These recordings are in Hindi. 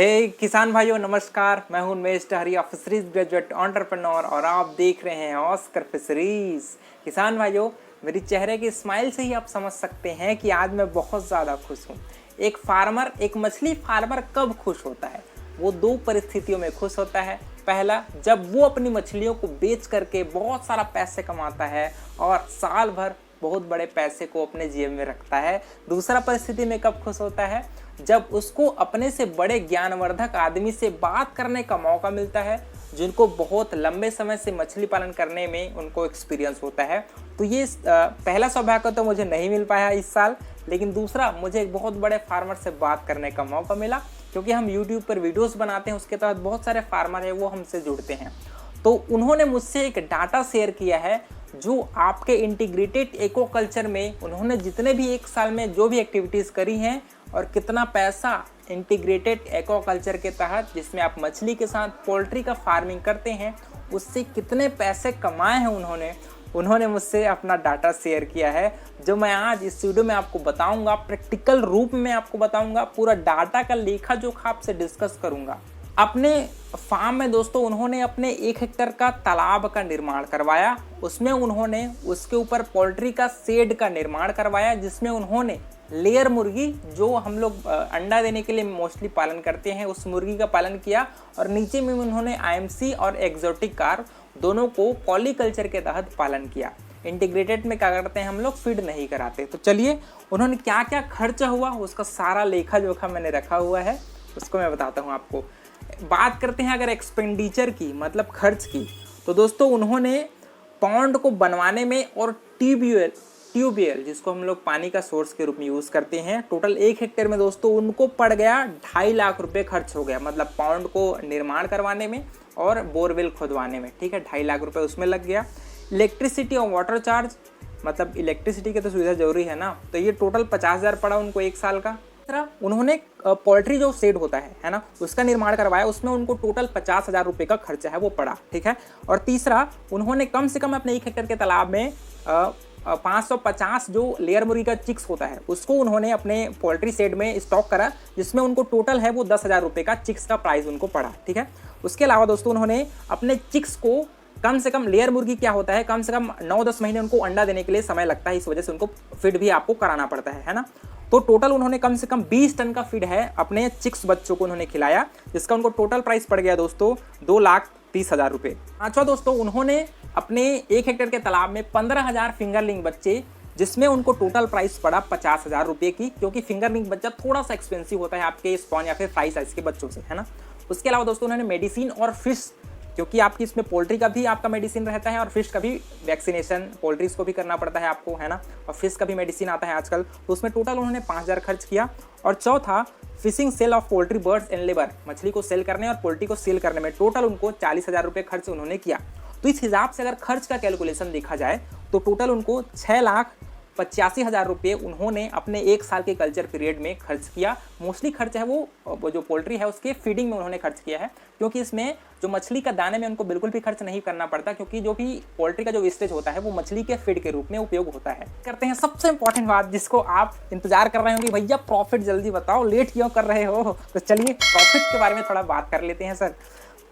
किसान भाइयों नमस्कार। मैं हूं उमेश टहरी, फिशरीज ग्रेजुएट एंटरप्रेन्योर और आप देख रहे हैं ऑस्कर फिशरीज। किसान भाइयों, मेरी चेहरे की स्माइल से ही आप समझ सकते हैं कि आज मैं बहुत ज़्यादा खुश हूं। एक मछली फार्मर कब खुश होता है? वो दो परिस्थितियों में खुश होता है। पहला, जब वो अपनी मछलियों को बेच करके बहुत सारा पैसे कमाता है और साल भर बहुत बड़े पैसे को अपने जेब में रखता है। दूसरा परिस्थिति में कब खुश होता है? जब उसको अपने से बड़े ज्ञानवर्धक आदमी से बात करने का मौका मिलता है, जिनको बहुत लंबे समय से मछली पालन करने में उनको एक्सपीरियंस होता है। तो ये पहला सौभाग्य तो मुझे नहीं मिल पाया इस साल, लेकिन दूसरा, मुझे एक बहुत बड़े फार्मर से बात करने का मौका मिला, क्योंकि हम यूट्यूब पर वीडियोस बनाते हैं, उसके तहत बहुत सारे फार्मर हैं वो हमसे जुड़ते हैं। तो उन्होंने मुझसे एक डाटा शेयर किया है जो आपके इंटीग्रेटेड एक्वाकल्चर में उन्होंने जितने भी एक साल में जो भी एक्टिविटीज़ करी हैं और कितना पैसा इंटीग्रेटेड एक्वाकल्चर के तहत, जिसमें आप मछली के साथ पोल्ट्री का फार्मिंग करते हैं, उससे कितने पैसे कमाए हैं उन्होंने मुझसे अपना डाटा शेयर किया है, जो मैं आज इस वीडियो में आपको बताऊंगा। प्रैक्टिकल रूप में आपको बताऊंगा, पूरा डाटा का लेखा जोखा आपसे डिस्कस करूंगा। अपने फार्म में दोस्तों उन्होंने अपने 1 हेक्टेयर का तालाब का निर्माण करवाया। उसमें उन्होंने उसके ऊपर पोल्ट्री का शेड का निर्माण करवाया, जिसमें उन्होंने लेयर मुर्गी, जो हम लोग अंडा देने के लिए मोस्टली पालन करते हैं, उस मुर्गी का पालन किया। और नीचे में उन्होंने आईएमसी और एक्जोटिक कार दोनों को पॉलीकल्चर के तहत पालन किया। इंटीग्रेटेड में क्या करते हैं हम लोग, फीड नहीं कराते। तो चलिए, उन्होंने क्या क्या खर्चा हुआ उसका सारा लेखा जोखा मैंने रखा हुआ है, उसको मैं बताता हूँ आपको। बात करते हैं अगर एक्सपेंडिचर की, मतलब खर्च की, तो दोस्तों उन्होंने पॉन्ड को बनवाने में और ट्यूबवेल जिसको हम लोग पानी का सोर्स के रूप में यूज़ करते हैं, टोटल 1 हेक्टेयर में दोस्तों उनको पड़ गया 2.5 लाख रुपए खर्च हो गया। मतलब पॉन्ड को निर्माण करवाने में और बोरवेल खुदवाने में, ठीक है, 2.5 लाख रुपए उसमें लग गया। इलेक्ट्रिसिटी और वाटर चार्ज, मतलब इलेक्ट्रिसिटी की तो सुविधा जरूरी है ना, तो ये टोटल 50,000 पड़ा उनको 1 साल का। उन्होंने पोल्ट्री जो शेड होता है ना, उसका निर्माण करवाया, उसमें उनको टोटल 50,000 रुपये का खर्चा है वो पड़ा, ठीक है। और तीसरा, उन्होंने कम से कम अपने 1 हेक्टेयर के तालाब में 550 जो लेयर मुर्गी का चिक्स होता है उसको उन्होंने अपने पोल्ट्री शेड में स्टॉक करा, जिसमें उनको टोटल है वो 10,000 रुपये का चिक्स का प्राइस उनको पड़ा, ठीक है। उसके अलावा दोस्तों उन्होंने अपने चिक्स को कम से कम, लेयर मुर्गी क्या होता है, कम से कम 9-10 महीने उनको अंडा देने के लिए समय लगता है, इस वजह से उनको फीड भी आपको कराना पड़ता है ना। तो टोटल उन्होंने कम से कम 20 टन का फीड है अपने चिक्स बच्चों को उन्होंने खिलाया, जिसका उनको टोटल प्राइस पड़ गया दोस्तों 2,30,000 रुपये। पांचवा दोस्तों, उन्होंने अपने 1 हेक्टेयर के तालाब में 15,000 फिंगरलिंग बच्चे, जिसमें उनको टोटल प्राइस पड़ा 50,000 रुपये की, क्योंकि फिंगरलिंग बच्चा थोड़ा सा एक्सपेंसिव होता है आपके स्पॉन या फिर फ्राई साइज के बच्चों से, है ना। उसके अलावा दोस्तों उन्होंने मेडिसिन और फिश, क्योंकि आपकी इसमें पोल्ट्री का भी आपका मेडिसिन रहता है और फिश का भी वैक्सीनेशन, पोल्ट्रीज को भी करना पड़ता है आपको, है ना, और फिश का भी मेडिसिन आता है आजकल, तो उसमें टोटल उन्होंने 5,000 खर्च किया। और चौथा, fishing sale of poultry birds and labour, मछली को सेल करने और पोल्ट्री को सेल करने में टोटल उनको 40,000 रुपये खर्च उन्होंने किया। तो इस हिसाब से अगर खर्च का कैलकुलेशन देखा जाए तो टोटल उनको 6,85,000 रुपये उन्होंने अपने 1 साल के कल्चर पीरियड में खर्च किया। मोस्टली खर्च है वो जो पोल्ट्री है उसके फीडिंग में उन्होंने खर्च किया है, क्योंकि इसमें जो मछली का दाने में उनको बिल्कुल भी खर्च नहीं करना पड़ता, क्योंकि जो भी पोल्ट्री का जो वेस्टेज होता है वो मछली के फीड के रूप में उपयोग होता है। करते हैं सबसे इंपॉर्टेंट बात, जिसको आप इंतजार कर रहे होंगे, भैया प्रॉफिट जल्दी बताओ, लेट क्यों कर रहे हो। तो चलिए प्रॉफिट के बारे में थोड़ा बात कर लेते हैं सर।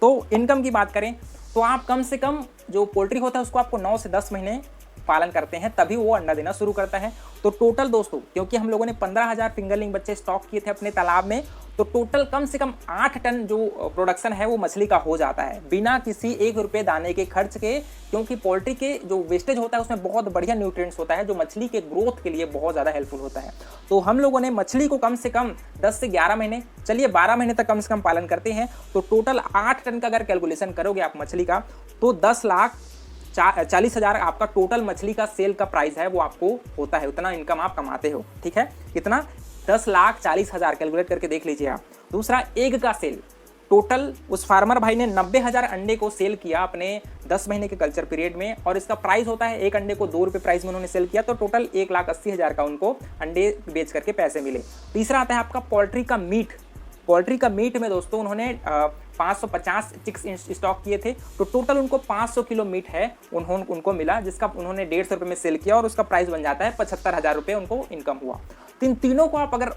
तो इनकम की बात करें तो आप कम से कम, जो पोल्ट्री होता है उसको आपको 9 से 10 महीने पालन करते हैं तभी वो अंडा देना शुरू करता है। तो टोटल दोस्तों, क्योंकि हम लोगों ने 15,000 फिंगरलिंग बच्चे स्टॉक किए थे अपने तालाब में, तो टोटल कम से कम 8 टन जो प्रोडक्शन है वो मछली का हो जाता है, बिना किसी 1 रुपये दाने के खर्च के, क्योंकि पोल्ट्री के जो वेस्टेज होता है उसमें बहुत बढ़िया न्यूट्रिएंट्स होता है, जो मछली के ग्रोथ के लिए बहुत ज़्यादा हेल्पफुल होता है। तो हम लोगों ने मछली को कम से कम 10 से 11 महीने, चलिए 12 महीने तक कम से कम पालन करते हैं। तो टोटल 8 टन का अगर कैलकुलेशन करोगे आप मछली का, तो 10,40,000 आपका टोटल मछली का सेल का प्राइस है वो आपको होता है, उतना इनकम आप कमाते हो, ठीक है। कितना? 10,40,000 कैलकुलेट करके देख लीजिए आप। दूसरा, एग का सेल, टोटल उस फार्मर भाई ने 90,000 अंडे को सेल किया अपने 10 महीने के कल्चर पीरियड में, और इसका प्राइस होता है, एक अंडे को 2 रुपये प्राइस में उन्होंने सेल किया, तो टोटल 1,80,000 का उनको अंडे बेच करके पैसे मिले। तीसरा आता है आपका पोल्ट्री का मीट। पोल्ट्री का मीट में दोस्तों उन्होंने 550 चिक्स स्टॉक किए थे, तो टोटल उनको 500 किलो मीट है उनको मिला, जिसका उन्होंने 150 रुपये में सेल किया, और उसका प्राइस बन जाता है 75,000 रुपये उनको इनकम हुआ। तो इन तीनों को आप अगर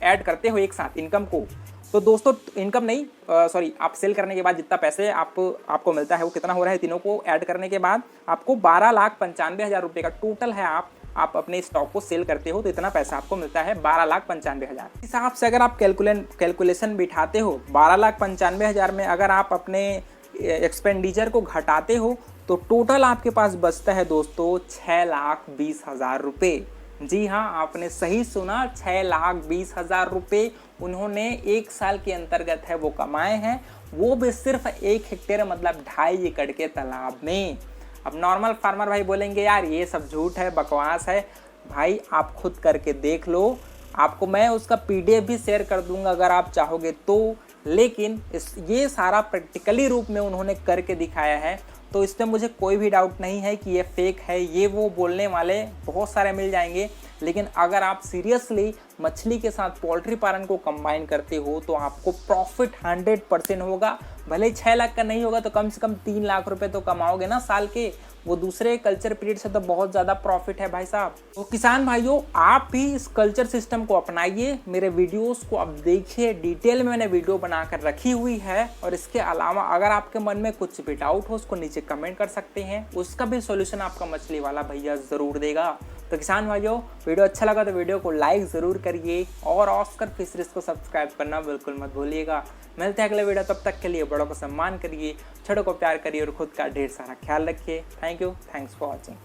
ऐड करते हो एक साथ इनकम को, तो दोस्तों इनकम नहीं, सॉरी, आप सेल करने के बाद जितना पैसे आपको मिलता है वो कितना हो रहा है, तीनों को ऐड करने के बाद आपको 12,95,000 रुपये का टोटल है। आप अपने स्टॉक को सेल करते हो तो इतना पैसा आपको मिलता है 12,95,000। इस हिसाब से अगर आप कैलकुलेशन बिठाते हो 12,95,000 में अगर आप अपने एक्सपेंडिचर को घटाते हो तो टोटल आपके पास बचता है दोस्तों 6,20,000 रुपये। जी हाँ, आपने सही सुना, 6,20,000 रुपये उन्होंने एक साल के अंतर्गत है वो कमाए हैं, वो भी सिर्फ 1 हेक्टेयर मतलब 2.5 एकड़ के तालाब में। अब नॉर्मल फार्मर भाई बोलेंगे यार ये सब झूठ है, बकवास है। भाई आप खुद करके देख लो, आपको मैं उसका PDF भी शेयर कर दूंगा अगर आप चाहोगे तो। लेकिन ये सारा प्रैक्टिकली रूप में उन्होंने करके दिखाया है, तो इसमें मुझे कोई भी डाउट नहीं है कि ये फेक है। ये वो बोलने वाले बहुत सारे मिल जाएंगे, लेकिन अगर आप सीरियसली मछली के साथ पोल्ट्री पालन को कंबाइन करते हो तो आपको प्रॉफिट 100% होगा। भले 6 लाख का नहीं होगा तो कम से कम 3 लाख रुपए तो कमाओगे ना साल के, वो दूसरे कल्चर पीरियड से तो बहुत ज़्यादा प्रॉफिट है भाई साहब। तो किसान भाइयों, आप भी इस कल्चर सिस्टम को अपनाइए, मेरे वीडियोस को आप देखिए, डिटेल में मैंने वीडियो बनाकर रखी हुई है। और इसके अलावा अगर आपके मन में कुछ भी डाउट हो उसको नीचे कमेंट कर सकते हैं, उसका भी सोल्यूशन आपका मछली वाला भैया ज़रूर देगा। तो किसान भाइयों, वीडियो अच्छा लगा तो वीडियो को लाइक ज़रूर करिए और ऑस्कर फिशरीज को सब्सक्राइब करना बिल्कुल मत भूलिएगा। मिलते हैं अगले वीडियो, तब तक के लिए बड़ों को सम्मान करिए, छोटों को प्यार करिए और खुद का ढेर सारा ख्याल रखिए। Thank you, thanks for watching.